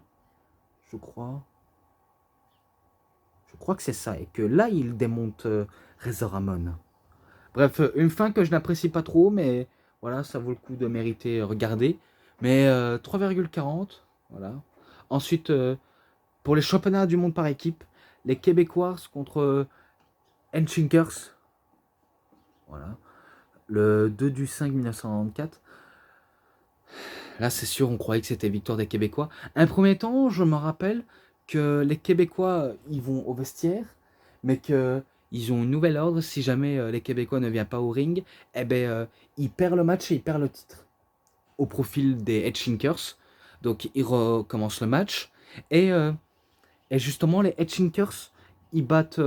je crois. Je crois que c'est ça. Et que là, il démonte Razor Ramon. Bref, une fin que je n'apprécie pas trop, mais voilà, ça vaut le coup de mériter regarder. Mais 3,40, voilà. Ensuite, pour les championnats du monde par équipe, les Québécois contre Enchinkers. Voilà. Le 2 du 5 1994. Là, c'est sûr, on croyait que c'était victoire des Québécois. Un premier temps, je me rappelle que les Québécois, ils vont au vestiaire, mais qu'ils ont une nouvelle ordre. Si jamais les Québécois ne viennent pas au ring, eh ben, ils perdent le match et ils perdent le titre. Au profil des Hedgehinkers. Donc, ils recommencent le match. Et justement, les Hedgehinkers, ils battent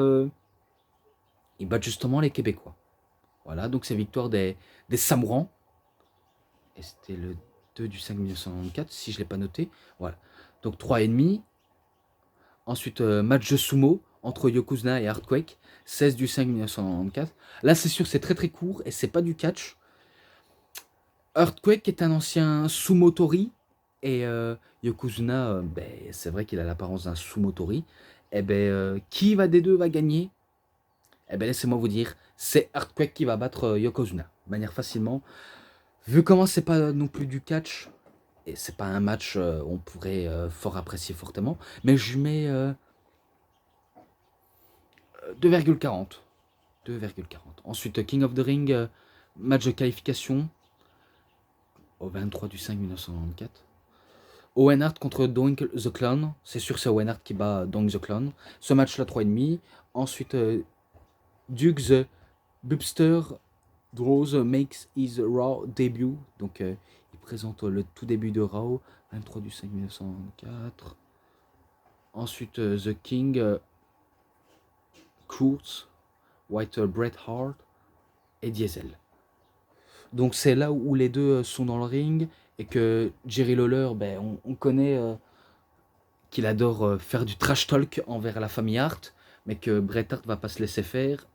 justement les Québécois. Voilà, donc c'est victoire des Samourans. Et c'était le 2 du 5 1994, si je ne l'ai pas noté. Voilà. Donc 3,5. Ensuite, match de sumo entre Yokozuna et Earthquake, 16 du 5 1994. Là, c'est sûr, c'est très très court et c'est pas du catch. Earthquake est un ancien sumotori et Yokozuna, ben, c'est vrai qu'il a l'apparence d'un sumotori. Et ben, qui va des deux va gagner? Eh ben, laissez-moi vous dire, c'est Earthquake qui va battre Yokozuna de manière facilement. Vu comment c'est pas non plus du catch, et c'est pas un match on pourrait fort apprécier fortement, mais je mets 2,40. 2,40. Ensuite, King of the Ring, match de qualification au 23 du 5 1994. Owen Hart contre Doink the Clown. C'est sûr, c'est Owen Hart qui bat Doink the Clown. Ce match-là, 3,5. Ensuite, Duke the Bubster Draws makes his Raw debut. Donc, il présente le tout début de Raw, 23 du 5 1994. Ensuite, The King, Kurtz, White Bret Hart et Diesel. Donc, c'est là où les deux sont dans le ring et que Jerry Lawler, ben, on connaît qu'il adore faire du trash talk envers la famille Hart, mais que Bret Hart va pas se laisser faire.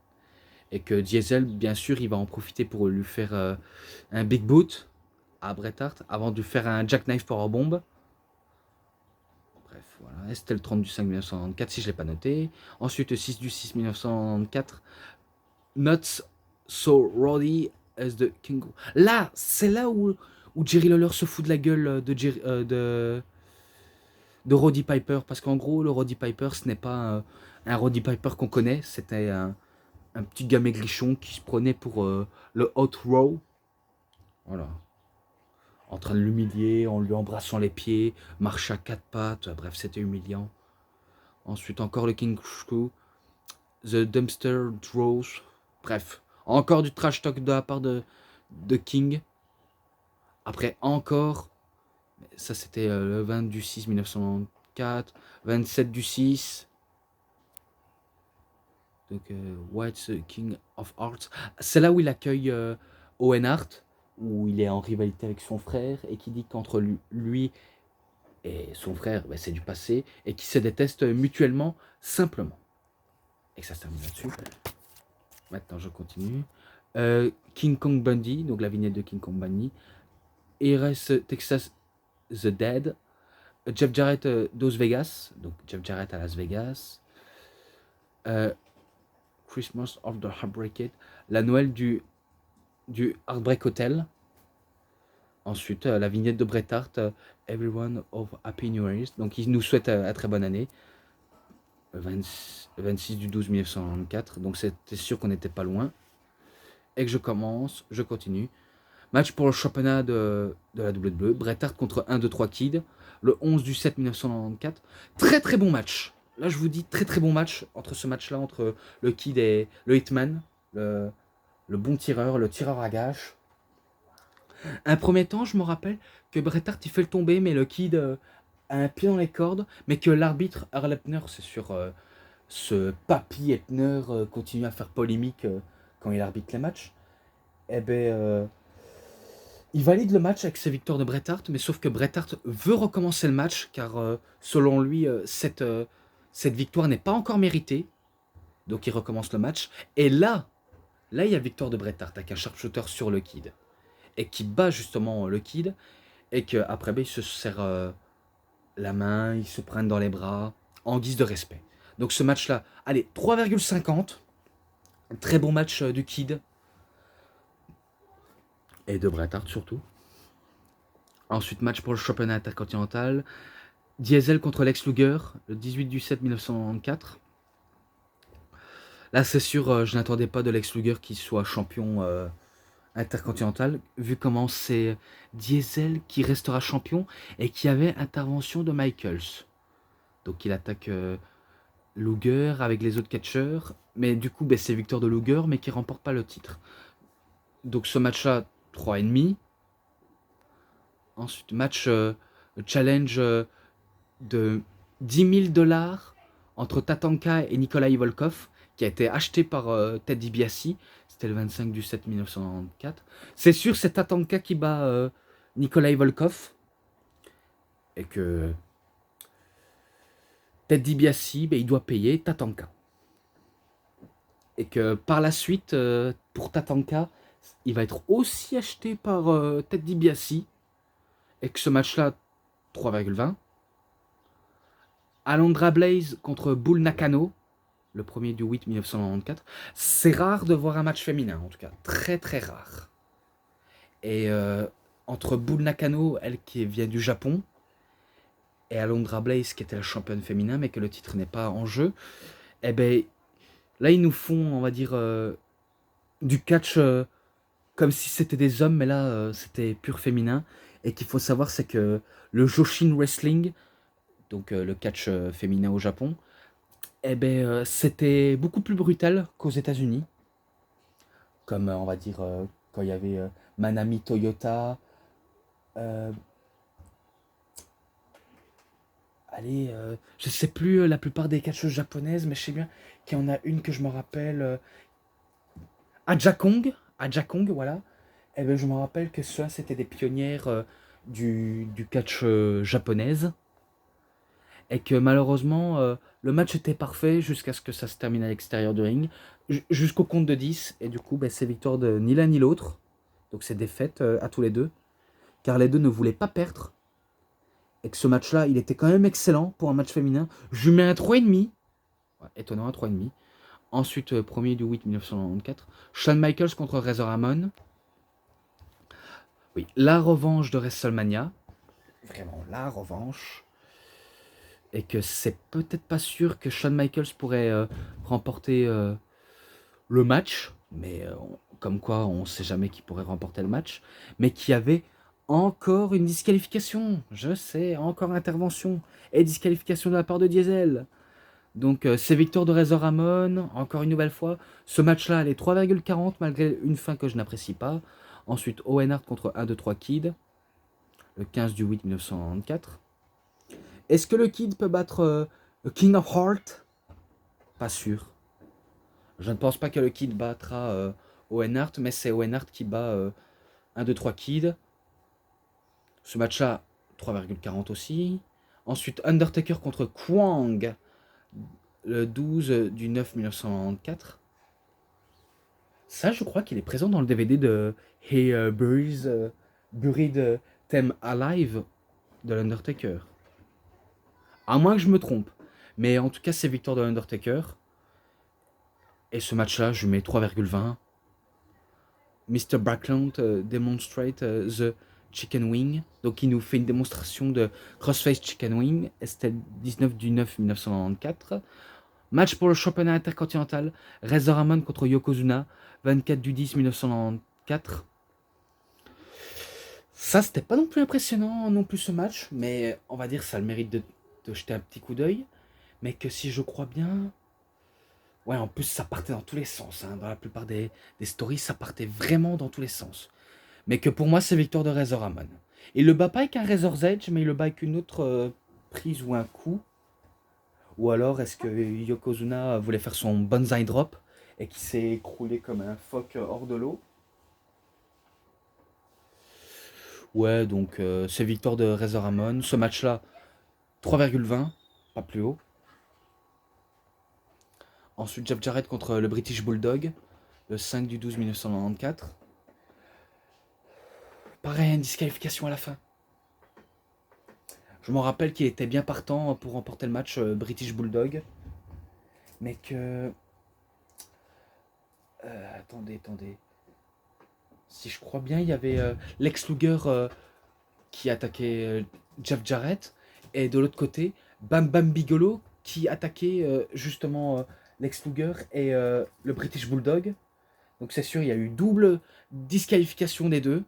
Et que Diesel, bien sûr, il va en profiter pour lui faire un big boot à Bret Hart avant de lui faire un jackknife powerbomb. Bref, voilà. Et c'était le 30 du 5 1994, si je ne l'ai pas noté. Ensuite, le 6 du 6 1994. Not so rowdy as the King. Là, c'est là où Jerry Lawler se fout de la gueule de Roddy Piper. Parce qu'en gros, le Roddy Piper, ce n'est pas un Roddy Piper qu'on connaît. C'était un petit gars maigrichon qui se prenait pour le Hot Row. Voilà. En train de l'humilier, en lui embrassant les pieds, marcher à quatre pattes. Bref, c'était humiliant. Ensuite, encore le King Screw. The Dumpster Draws. Bref, encore du trash talk de la part de King. Après, encore, ça c'était le 20 du 6 1994, 27 du 6. Donc, What's the King of Hearts. C'est là où il accueille Owen Hart, où il est en rivalité avec son frère, et qui dit qu'entre lui et son frère, ben, c'est du passé, et qui se détestent mutuellement, simplement. Et que ça se termine là-dessus. Maintenant, je continue. King Kong Bundy, donc la vignette de King Kong Bundy. RS Texas The Dead. Jeff Jarrett Dos Vegas, donc Jeff Jarrett à Las Vegas. Christmas of the Heartbreaked, la Noël du Heartbreak Hotel. Ensuite, la vignette de Bret Hart, Everyone of Happy New Year. Donc, il nous souhaite une très bonne année. 26 du 12 1994. Donc, c'était sûr qu'on n'était pas loin. Et que je continue. Match pour le championnat de la WWE. Bret Hart contre 1, 2, 3 Kid. Le 11 du 7 1994. Très très bon match. Là, je vous dis très très bon match entre ce match-là, entre le Kid et le Hitman. Le bon tireur, le tireur à gage. Un premier temps, je me rappelle que Bret Hart, il fait le tomber, mais le Kid a un pied dans les cordes, mais que l'arbitre, Earl Hebner, c'est sur ce papy Hebner, continue à faire polémique quand il arbitre les matchs. Eh ben, il valide le match avec sa victoire de Bret Hart, mais sauf que Bret Hart veut recommencer le match, car selon lui, cette victoire n'est pas encore méritée. Donc il recommence le match. Et là, il y a victoire de Bret Hart avec un sharpshooter sur le Kid. Et qui bat justement le Kid. Et qu'après, il se serre la main, ils se prennent dans les bras, en guise de respect. Donc ce match-là, allez, 3,50. Très bon match du Kid. Et de Bret Hart surtout. Ensuite, match pour le championnat intercontinental. Diesel contre Lex Luger, le 18 du 7 1994. Là, c'est sûr, je n'attendais pas de Lex Luger qui soit champion intercontinental, vu comment c'est Diesel qui restera champion et qui avait intervention de Michaels. Donc il attaque Luger avec les autres catcheurs, mais du coup, c'est victoire de Luger, mais qui remporte pas le titre. Donc ce match-là, 3,5. Ensuite, match challenge de 10 000 $ entre Tatanka et Nikolai Volkov, qui a été acheté par Ted DiBiase. C'était le 25 du 7 1994. C'est sûr, c'est Tatanka qui bat Nikolai Volkov. Et que Ted DiBiase, il doit payer Tatanka. Et que par la suite, pour Tatanka, il va être aussi acheté par Ted DiBiase. Et que ce match-là, 3,20. Alundra Blaze contre Bull Nakano, le premier du 8 1994. C'est rare de voir un match féminin, en tout cas. Très très rare. Et entre Bull Nakano, elle qui vient du Japon, et Alundra Blaze qui était la championne féminin, mais que le titre n'est pas en jeu, eh ben, là ils nous font, on va dire, du catch comme si c'était des hommes, mais là c'était pur féminin. Et qu'il faut savoir, c'est que le Joshin Wrestling, donc le catch féminin au Japon, eh ben, c'était beaucoup plus brutal qu'aux États-Unis. Comme on va dire quand il y avait Manami Toyota. Allez, je sais plus la plupart des catcheuses japonaises, mais je sais bien qu'il y en a une que je me rappelle. Aja Kong, voilà. Eh ben, je me rappelle que ça, c'était des pionnières du catch japonaise. Et que malheureusement, le match était parfait jusqu'à ce que ça se termine à l'extérieur du ring, jusqu'au compte de 10. Et du coup, c'est victoire de ni l'un ni l'autre. Donc c'est défaite à tous les deux. Car les deux ne voulaient pas perdre. et que ce match-là, il était quand même excellent pour un match féminin. Je lui mets un 3,5. Ouais, étonnant, un 3,5. Ensuite, 1er du 8 1994. Shawn Michaels contre Razor Ramon. Oui, la revanche de WrestleMania. Vraiment, la revanche. Et que c'est peut-être pas sûr que Shawn Michaels pourrait remporter le match. Mais comme quoi, on sait jamais qui pourrait remporter le match. Mais qui avait encore une disqualification. Je sais, encore intervention. Et disqualification de la part de Diesel. Donc c'est victoire de Razor Ramon, encore une nouvelle fois. Ce match-là, elle est 3,40 malgré une fin que je n'apprécie pas. Ensuite, Owen Hart contre 1, 2, 3 Kid, le 15 du 8 1994. Est-ce que le Kid peut battre King of Heart? Pas sûr. Je ne pense pas que le Kid battra Owen Hart, mais c'est Owen Hart qui bat 1, 2, 3 Kid. Ce match-là, 3,40 aussi. Ensuite, Undertaker contre Kwang, le 12 du 9 1994. Ça, je crois qu'il est présent dans le DVD de Hey Buried Them Alive de l'Undertaker. À moins que je me trompe. Mais en tout cas, c'est victoire de l'Undertaker. Et ce match-là, je mets 3,20. Mr. Backlund demonstrate the chicken wing. Donc, il nous fait une démonstration de crossface chicken wing. Et c'était 19 du 9 1994. Match pour le championnat intercontinental. Razor Ramon contre Yokozuna. 24 du 10 1994. Ça, c'était pas non plus impressionnant non plus ce match, mais on va dire ça a le mérite de jeter un petit coup d'œil. Mais que si je crois bien... Ouais, en plus ça partait dans tous les sens. Hein. Dans la plupart des stories, ça partait vraiment dans tous les sens. Mais que pour moi, c'est victoire de Razor Ramon. Il le bat pas avec un Razor's Edge, mais il le bat avec une autre prise ou un coup. Ou alors, est-ce que Yokozuna voulait faire son Banzai Drop et qui s'est écroulé comme un phoque hors de l'eau? Ouais, donc c'est victoire de Razor Ramon. Ce match-là, 3,20, pas plus haut. Ensuite, Jeff Jarrett contre le British Bulldog, le 5 du 12 1994. Pareil, une disqualification à la fin. Je me rappelle qu'il était bien partant pour remporter le match British Bulldog. Mais que... attendez. Si je crois bien, il y avait Lex Luger qui attaquait Jeff Jarrett. Et de l'autre côté, Bam Bam Bigelow qui attaquait justement Lex Luger et le British Bulldog. Donc c'est sûr, il y a eu double disqualification des deux.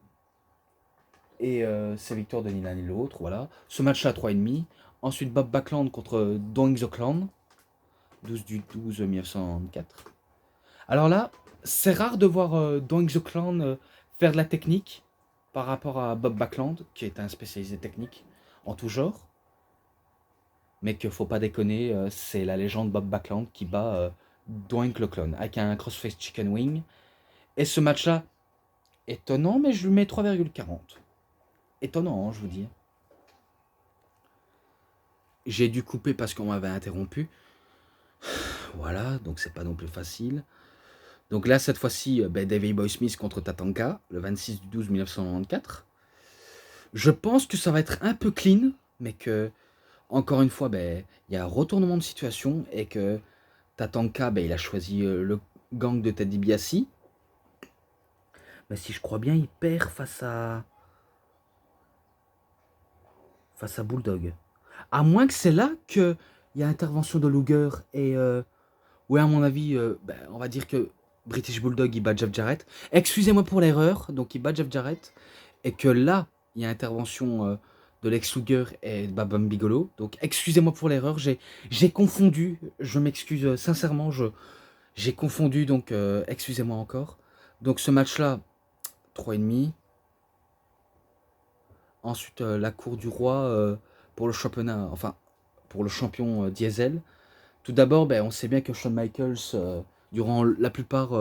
Et c'est victoire de ni l'un ni l'autre, voilà. Ce match-là, 3,5. Ensuite, Bob Backlund contre Doink the Clown, 12 du 12 1904. Alors là, c'est rare de voir Doink the Clown faire de la technique par rapport à Bob Backlund, qui est un spécialisé technique en tout genre. Mais qu'il faut pas déconner, c'est la légende Bob Backlund qui bat Doink the Clown avec un crossface chicken wing. Et ce match-là, étonnant, mais je lui mets 3,40. Étonnant, hein, je vous dis. J'ai dû couper parce qu'on m'avait interrompu. Voilà, donc c'est pas non plus facile. Donc là, cette fois-ci, Davey Boy Smith contre Tatanka, le 26 du 12 1994. Je pense que ça va être un peu clean, mais que, encore une fois, il y a un retournement de situation et que Tatanka, il a choisi le gang de Ted DiBiase. Mais si je crois bien, il perd face à Bulldog. À moins que c'est là qu'il y a intervention de Luger et... ouais, à mon avis, on va dire que British Bulldog, il bat Jeff Jarrett. Excusez-moi pour l'erreur, donc il bat Jeff Jarrett. Et que là, il y a intervention de Lex Luger et de Bam Bigelow. Donc excusez-moi pour l'erreur, j'ai confondu. Je m'excuse sincèrement, j'ai confondu, donc excusez-moi encore. Donc ce match-là, 3,5. Ensuite, la cour du roi pour le championnat, enfin, pour le champion Diesel. Tout d'abord, on sait bien que Shawn Michaels, durant la plupart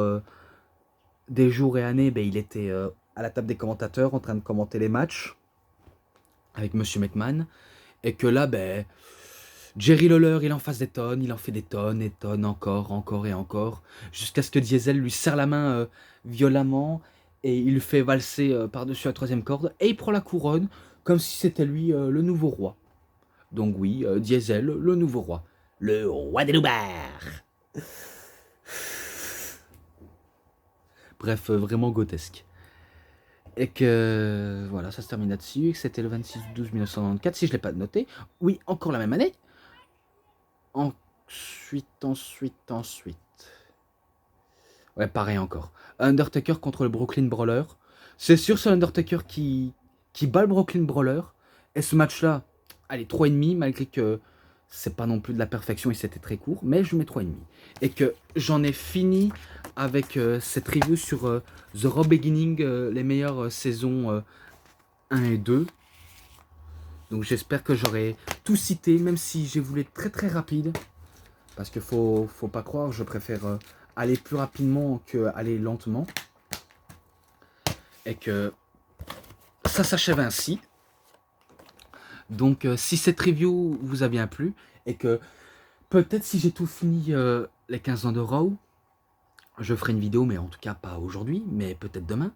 des jours et années, il était à la table des commentateurs en train de commenter les matchs avec Monsieur McMahon. Et que là, Jerry Lawler, il en fasse des tonnes, il en fait des tonnes et tonnes, encore et encore, jusqu'à ce que Diesel lui serre la main violemment et il le fait valser par-dessus la troisième corde et il prend la couronne comme si c'était lui le nouveau roi. Donc oui, Diesel, le nouveau roi. Le roi des loupards. Bref, vraiment grotesque. Et que voilà, ça se termine là-dessus. C'était le 26/12/1994, si je ne l'ai pas noté. Oui, encore la même année. Ensuite. Ouais, pareil encore. Undertaker contre le Brooklyn Brawler. C'est sûr, c'est Undertaker qui bat le Brooklyn Brawler. Et ce match-là, allez, 3,5, malgré que c'est pas non plus de la perfection et c'était très court, mais je mets 3,5. Et que j'en ai fini avec cette review sur The Raw Beginning, les meilleures saisons 1 et 2. Donc j'espère que j'aurai tout cité, même si j'ai voulu être très très rapide. Parce qu'il faut pas croire, je préfère aller plus rapidement qu'aller lentement. Et que ça s'achève ainsi. Donc si cette review vous a bien plu, et que peut-être si j'ai tout fini les 15 ans de Raw, je ferai une vidéo, mais en tout cas pas aujourd'hui, mais peut-être demain.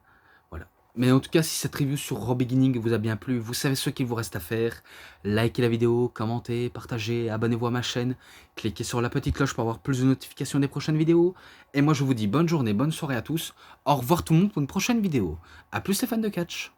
Voilà. Mais en tout cas, si cette review sur Raw Beginning vous a bien plu, vous savez ce qu'il vous reste à faire. Likez la vidéo, commentez, partagez, abonnez-vous à ma chaîne, cliquez sur la petite cloche pour avoir plus de notifications des prochaines vidéos. Et moi je vous dis bonne journée, bonne soirée à tous. Au revoir tout le monde pour une prochaine vidéo. A plus les fans de catch.